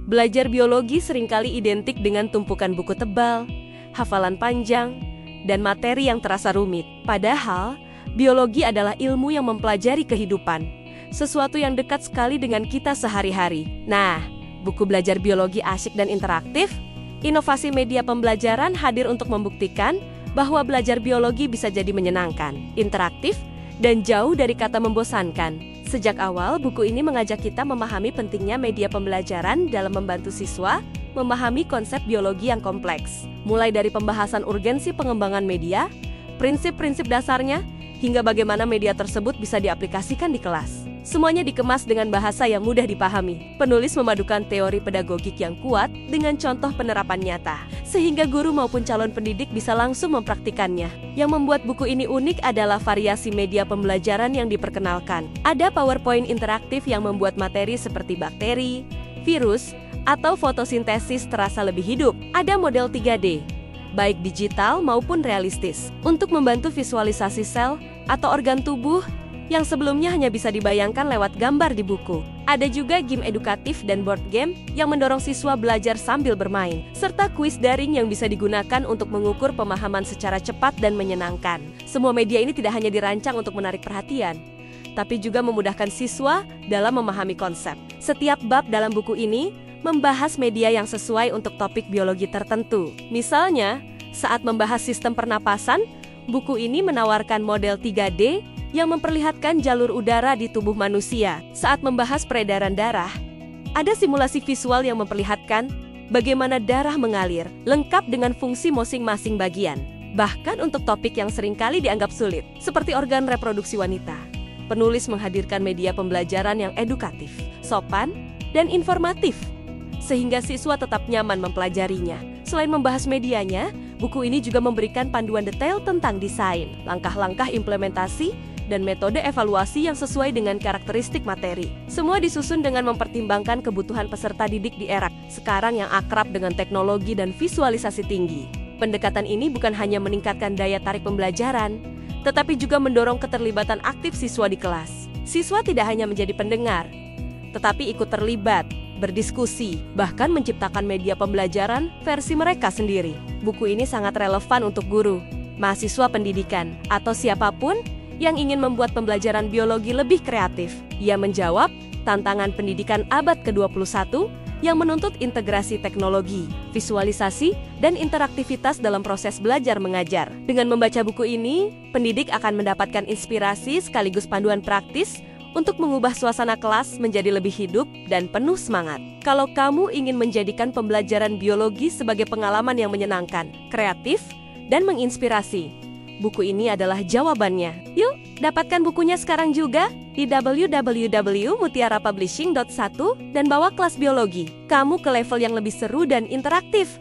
Belajar biologi seringkali identik dengan tumpukan buku tebal, hafalan panjang, dan materi yang terasa rumit. Padahal, biologi adalah ilmu yang mempelajari kehidupan, sesuatu yang dekat sekali dengan kita sehari-hari. Nah, buku belajar biologi asyik dan interaktif, inovasi media pembelajaran hadir untuk membuktikan bahwa belajar biologi bisa jadi menyenangkan, interaktif, dan jauh dari kata membosankan. Sejak awal, buku ini mengajak kita memahami pentingnya media pembelajaran dalam membantu siswa memahami konsep biologi yang kompleks. Mulai dari pembahasan urgensi pengembangan media, prinsip-prinsip dasarnya, hingga bagaimana media tersebut bisa diaplikasikan di kelas. Semuanya dikemas dengan bahasa yang mudah dipahami. Penulis memadukan teori pedagogik yang kuat dengan contoh penerapan nyata, sehingga guru maupun calon pendidik bisa langsung mempraktikannya. Yang membuat buku ini unik adalah variasi media pembelajaran yang diperkenalkan. Ada PowerPoint interaktif yang membuat materi seperti bakteri, virus, atau fotosintesis terasa lebih hidup. Ada model 3D, baik digital maupun realistis, untuk membantu visualisasi sel atau organ tubuh yang sebelumnya hanya bisa dibayangkan lewat gambar di buku. Ada juga game edukatif dan board game yang mendorong siswa belajar sambil bermain, serta kuis daring yang bisa digunakan untuk mengukur pemahaman secara cepat dan menyenangkan. Semua media ini tidak hanya dirancang untuk menarik perhatian, tapi juga memudahkan siswa dalam memahami konsep. Setiap bab dalam buku ini membahas media yang sesuai untuk topik biologi tertentu. Misalnya, saat membahas sistem pernapasan, buku ini menawarkan model 3D yang memperlihatkan jalur udara di tubuh manusia. Saat membahas peredaran darah, ada simulasi visual yang memperlihatkan bagaimana darah mengalir, lengkap dengan fungsi masing-masing bagian. Bahkan untuk topik yang seringkali dianggap sulit, seperti organ reproduksi wanita, penulis menghadirkan media pembelajaran yang edukatif, sopan, dan informatif, sehingga siswa tetap nyaman mempelajarinya. Selain membahas medianya, buku ini juga memberikan panduan detail tentang desain, langkah-langkah implementasi, dan metode evaluasi yang sesuai dengan karakteristik materi. Semua disusun dengan mempertimbangkan kebutuhan peserta didik di era sekarang yang akrab dengan teknologi dan visualisasi tinggi. Pendekatan ini bukan hanya meningkatkan daya tarik pembelajaran, tetapi juga mendorong keterlibatan aktif siswa di kelas. Siswa tidak hanya menjadi pendengar, tetapi ikut terlibat, berdiskusi, bahkan menciptakan media pembelajaran versi mereka sendiri. Buku ini sangat relevan untuk guru, mahasiswa pendidikan, atau siapapun yang ingin membuat pembelajaran biologi lebih kreatif. Ia menjawab tantangan pendidikan abad ke-21 yang menuntut integrasi teknologi, visualisasi, dan interaktivitas dalam proses belajar mengajar. Dengan membaca buku ini, pendidik akan mendapatkan inspirasi sekaligus panduan praktis untuk mengubah suasana kelas menjadi lebih hidup dan penuh semangat. Kalau kamu ingin menjadikan pembelajaran biologi sebagai pengalaman yang menyenangkan, kreatif, dan menginspirasi, buku ini adalah jawabannya. Yuk, dapatkan bukunya sekarang juga di www.mutiarapublishing.1 dan bawa kelas biologi kamu ke level yang lebih seru dan interaktif.